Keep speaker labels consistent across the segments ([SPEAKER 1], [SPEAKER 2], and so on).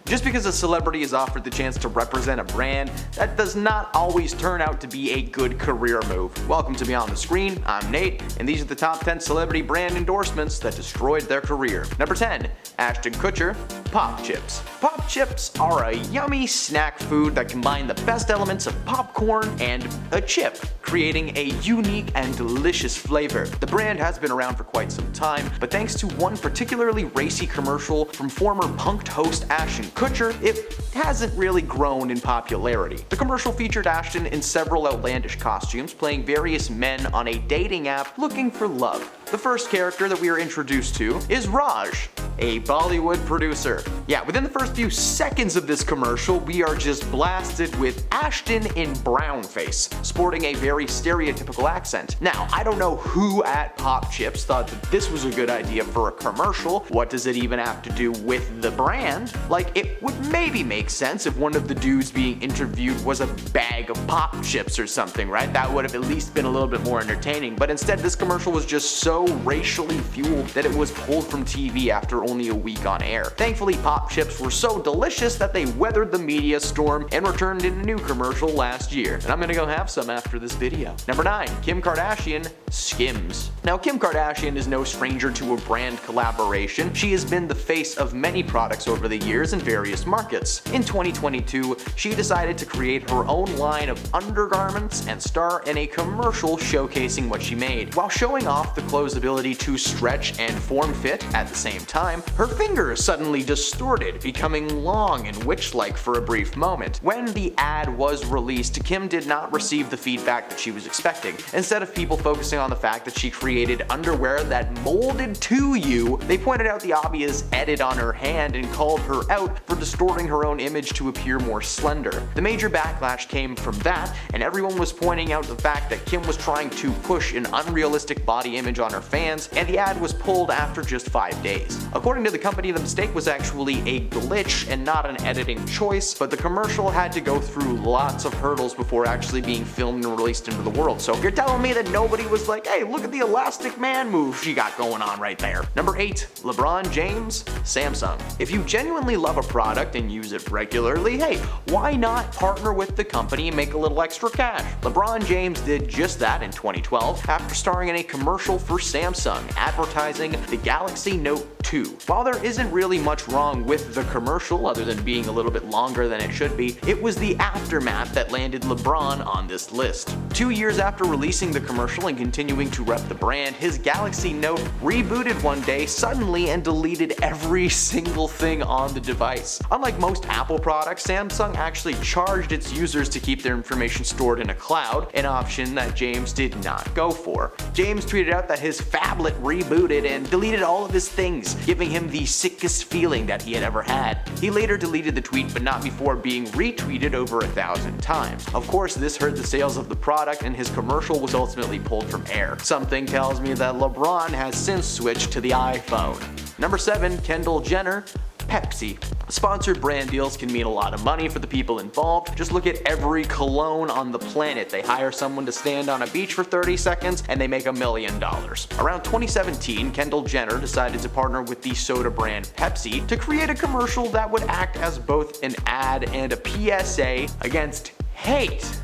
[SPEAKER 1] Just because a celebrity is offered the chance to represent a brand, that does not always turn out to be a good career move. Welcome to Beyond the Screen, I'm Nate, and these are the top 10 celebrity brand endorsements that destroyed their career. Number 10. Ashton Kutcher, Pop Chips. Pop Chips are a yummy snack food that combine the best elements of popcorn and a chip, creating a unique and delicious flavor. The brand has been around for quite some time, but thanks to one particularly racy commercial from former Punk'd host Ashton Kutcher, it hasn't really grown in popularity. The commercial featured Ashton in several outlandish costumes, playing various men on a dating app looking for love. The first character that we are introduced to is Raj, a Bollywood producer. Yeah, within the first few seconds of this commercial, we are just blasted with Ashton in brownface, sporting a very stereotypical accent. Now, I don't know who at Pop Chips thought that this was a good idea for a commercial. What does it even have to do with the brand? Like, it would maybe make sense if one of the dudes being interviewed was a bag of Pop Chips or something, right? That would have at least been a little bit more entertaining, but instead this commercial was just so racially fueled that it was pulled from TV after only a week on air. Thankfully, Pop Chips were so delicious that they weathered the media storm and returned in a new commercial last year. And I'm gonna go have some after this video. Number 9. Kim Kardashian, Skims. Now, Kim Kardashian is no stranger to a brand collaboration. She has been the face of many products over the years in various markets. In 2022, she decided to create her own line of undergarments and star in a commercial showcasing what she made. While showing off the clothes' ability to stretch and form fit at the same time, her fingers suddenly distorted, becoming long and witch-like for a brief moment. When the ad was released, Kim did not receive the feedback that she was expecting. Instead of people focusing on the fact that she created underwear that molded to you, they pointed out the obvious edit on her hand and called her out for distorting her own image to appear more slender. The major backlash came from that, and everyone was pointing out the fact that Kim was trying to push an unrealistic body image on her fans, and the ad was pulled after just 5 days. According to the company, the mistake was actually a glitch and not an editing choice, but the commercial had to go through lots of hurdles before actually being filmed and released into the world. So if you're telling me that nobody was like, hey, look at the elastic man move she got going on right there. Number 8. LeBron James, Samsung. If you genuinely love a product and use it regularly, hey, why not partner with the company and make a little extra cash? LeBron James did just that in 2012 after starring in a commercial for Samsung advertising the Galaxy Note 2. While there isn't really much wrong with the commercial other than being a little bit longer than it should be, it was the aftermath that landed LeBron on this list. 2 years after releasing the commercial and continuing to rep the brand, his Galaxy Note rebooted one day suddenly and deleted every single thing on the device. Unlike most Apple products, Samsung actually charged its users to keep their information stored in a cloud, an option that James did not go for. James tweeted out that his phablet rebooted and deleted all of his things, giving him the sickest feeling that he had ever had. He later deleted the tweet, but not before being retweeted over 1,000 times. Of course, this hurt the sales of the product, and his commercial was ultimately pulled from air. Something tells me that LeBron has since switched to the iPhone. Number 7. Kendall Jenner, Pepsi. Sponsored brand deals can mean a lot of money for the people involved. Just look at every cologne on the planet. They hire someone to stand on a beach for 30 seconds and they make $1 million. Around 2017, Kendall Jenner decided to partner with the soda brand Pepsi to create a commercial that would act as both an ad and a PSA against hate.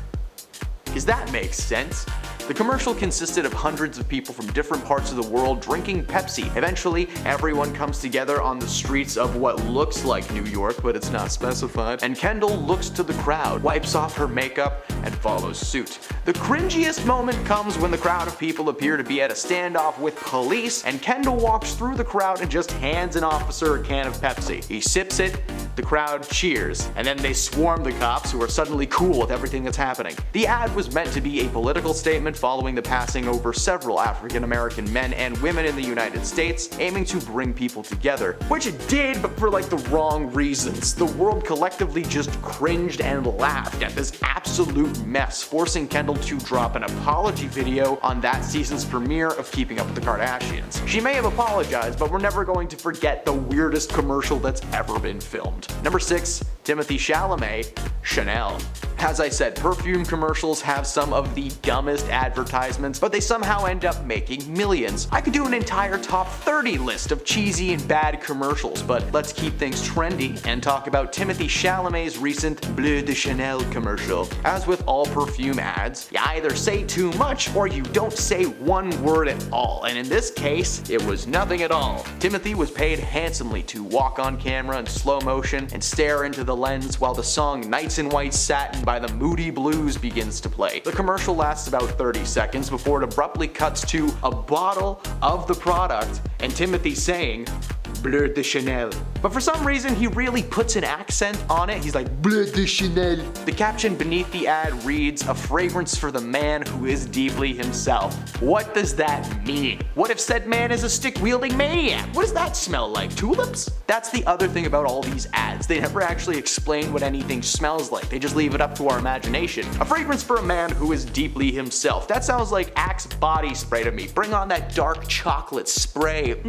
[SPEAKER 1] Does that make sense? The commercial consisted of hundreds of people from different parts of the world drinking Pepsi. Eventually, everyone comes together on the streets of what looks like New York, but it's not specified, and Kendall looks to the crowd, wipes off her makeup, and follows suit. The cringiest moment comes when the crowd of people appear to be at a standoff with police, and Kendall walks through the crowd and just hands an officer a can of Pepsi. He sips it, the crowd cheers, and then they swarm the cops, who are suddenly cool with everything that's happening. The ad was meant to be a political statement following the passing over several African American men and women in the United States, aiming to bring people together. Which it did, but for like the wrong reasons. The world collectively just cringed and laughed at this absolute mess, forcing Kendall to drop an apology video on that season's premiere of Keeping Up with the Kardashians. She may have apologized, but we're never going to forget the weirdest commercial that's ever been filmed. Number 6. Timothee Chalamet, Chanel. As I said, perfume commercials have some of the dumbest advertisements, but they somehow end up making millions. I could do an entire top 30 list of cheesy and bad commercials, but let's keep things trendy and talk about Timothee Chalamet's recent Bleu de Chanel commercial. As with all perfume ads, you either say too much or you don't say one word at all, and in this case, it was nothing at all. Timothee was paid handsomely to walk on camera in slow motion and stare into the lens while the song Nights in White Satin by the Moody Blues begins to play. The commercial lasts about 30 seconds before it abruptly cuts to a bottle of the product and Timothee saying, Bleu de Chanel. But for some reason, he really puts an accent on it. He's like, Bleu de Chanel. The caption beneath the ad reads, a fragrance for the man who is deeply himself. What does that mean? What if said man is a stick-wielding maniac? What does that smell like? Tulips? That's the other thing about all these ads. They never actually explain what anything smells like. They just leave it up to our imagination. A fragrance for a man who is deeply himself. That sounds like Axe body spray to me. Bring on that dark chocolate spray.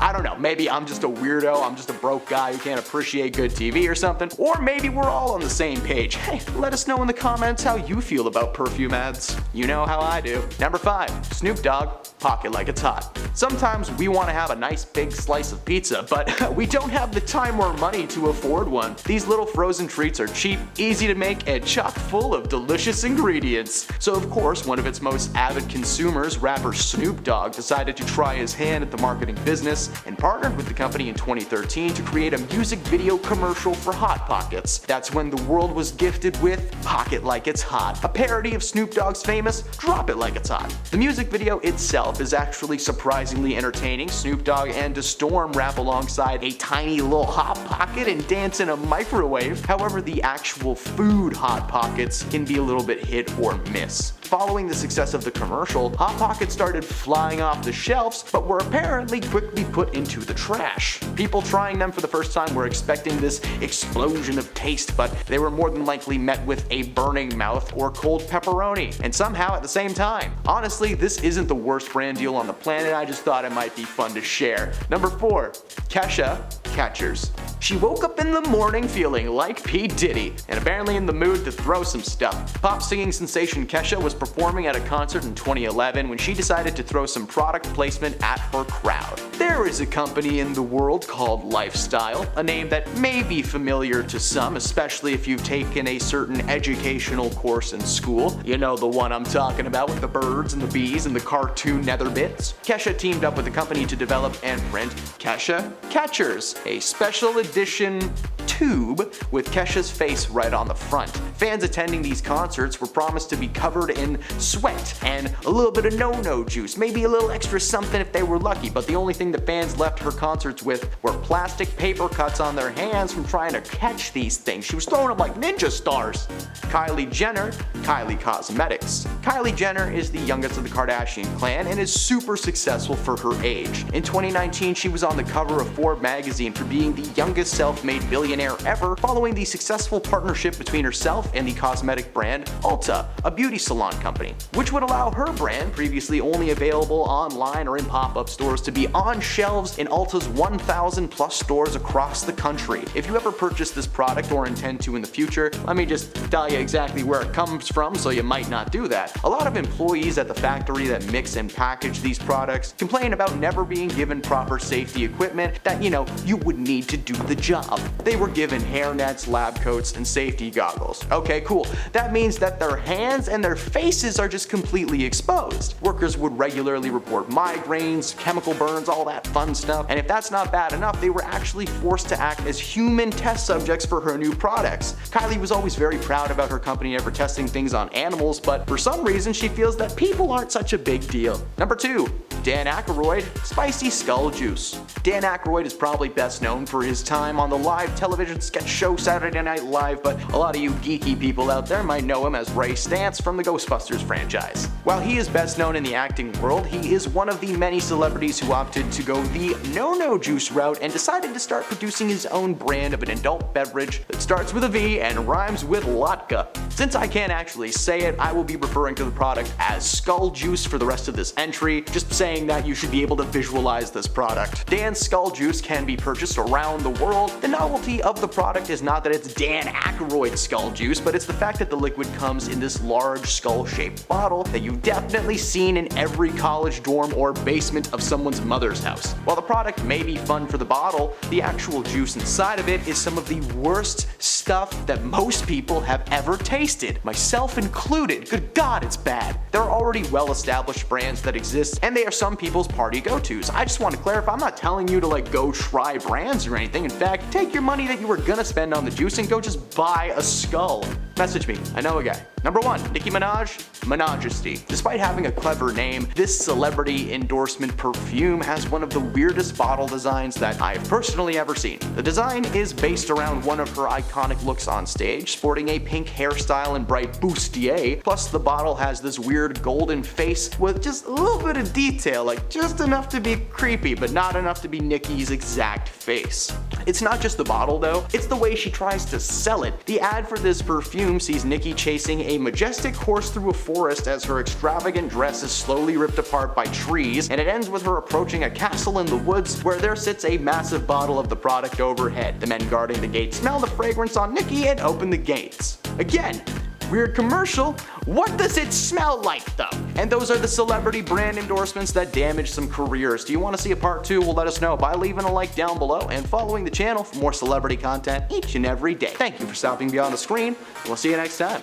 [SPEAKER 1] I don't know. Maybe I'm just a weirdo. I'm just a broke guy who can't appreciate good TV or something. Or maybe we're all on the same page. Hey, let us know in the comments how you feel about perfume ads. You know how I do. Number 5. Snoop Dogg, pocket like it's hot. Sometimes we want to have a nice big slice of pizza, but we don't have the time or money to afford one. These little frozen treats are cheap, easy to make, and chock full of delicious ingredients. So of course, one of its most avid consumers, rapper Snoop Dogg, decided to try his hand at the marketing business and partnered with the company in 2013 to create a music video commercial for Hot Pockets. That's when the world was gifted with Pocket Like It's Hot, a parody of Snoop Dogg's famous Drop It Like It's Hot. The music video itself is actually surprisingly entertaining. Snoop Dogg and DeStorm rap alongside a tiny little Hot Pocket and dance in a microwave. However, the actual food Hot Pockets can be a little bit hit or miss. Following the success of the commercial, Hot Pockets started flying off the shelves, but were apparently quickly put into the trash. People trying them for the first time were expecting this explosion of taste, but they were more than likely met with a burning mouth or cold pepperoni, and somehow at the same time. Honestly, this isn't the worst brand deal on the planet, I just thought it might be fun to share. Number 4. Kesha Catchers. She woke up in the morning feeling like P. Diddy, and apparently in the mood to throw some stuff. Pop singing sensation Kesha was performing at a concert in 2011 when she decided to throw some product placement at her crowd. There is a company in the world called Lifestyle, a name that may be familiar to some, especially if you've taken a certain educational course in school. You know the one I'm talking about with the birds and the bees and the cartoon nether bits. Kesha teamed up with the company to develop and print Kesha Catchers, a special edition tube with Kesha's face right on the front. Fans attending these concerts were promised to be covered in sweat and a little bit of no-no juice, maybe a little extra something if they were lucky, but the only thing the fans left her concerts with were plastic paper cuts on their hands from trying to catch these things. She was throwing them like ninja stars. Kylie Jenner, Kylie Cosmetics. Kylie Jenner is the youngest of the Kardashian clan and is super successful for her age. In 2019, she was on the cover of Forbes magazine for being the youngest self-made billionaire ever, following the successful partnership between herself and the cosmetic brand Ulta, a beauty salon company, which would allow her brand, previously only available online or in pop-up stores, to be on shelves in Ulta's 1,000 plus stores across the country. If you ever purchase this product or intend to in the future, let me just tell you exactly where it comes from so you might not do that. A lot of employees at the factory that mix and package these products complain about never being given proper safety equipment that, you would need to do the job. They were given hairnets, lab coats, and safety goggles. Okay, cool. That means that their hands and their faces are just completely exposed. Workers would regularly report migraines, chemical burns, all that fun stuff. And if that's not bad enough, they were actually forced to act as human test subjects for her new products. Kylie was always very proud about her company ever testing things on animals, but for some reason she feels that people aren't such a big deal. Number 2. Dan Aykroyd, Spicy Skull Juice. Dan Aykroyd is probably best known for his time on the live television sketch show Saturday Night Live, but a lot of you geeky people out there might know him as Ray Stantz from the Ghostbusters franchise. While he is best known in the acting world, he is one of the many celebrities who opted to go the no-no juice route and decided to start producing his own brand of an adult beverage that starts with a V and rhymes with latka. Since I can't actually say it, I will be referring to the product as Skull Juice for the rest of this entry, just saying that you should be able to visualize this product. Dan's Skull Juice can be purchased around the world. The novelty of the product is not that it's Dan Aykroyd Skull Juice, but it's the fact that the liquid comes in this large skull-shaped bottle that you've definitely seen in every college dorm or basement of someone's mother's house. While the product may be fun for the bottle, the actual juice inside of it is some of the worst stuff that most people have ever tasted, myself included. Good God, it's bad. There are already well-established brands that exist, and they are some people's party go-tos. I just want to clarify, I'm not telling you to go try brands or anything. In fact, take your money that you were gonna spend on the juice and go just buy a skull. Message me, I know a guy. Number 1, Nicki Minaj, Majesty. Despite having a clever name, this celebrity endorsement perfume has one of the weirdest bottle designs that I've personally ever seen. The design is based around one of her iconic looks on stage, sporting a pink hairstyle and bright bustier, plus the bottle has this weird golden face with just a little bit of detail, just enough to be creepy, but not enough to be Nicki's exact face. It's not just the bottle though, it's the way she tries to sell it. The ad for this perfume sees Nicki chasing a majestic horse through a forest as her extravagant dress is slowly ripped apart by trees, and it ends with her approaching a castle in the woods where there sits a massive bottle of the product overhead. The men guarding the gate smell the fragrance on Nicki and open the gates. Again, weird commercial. What does it smell like though? And those are the celebrity brand endorsements that damage some careers. Do you want to see a part 2? Well, let us know by leaving a like down below and following the channel for more celebrity content each and every day. Thank you for stopping beyond the screen, and we'll see you next time.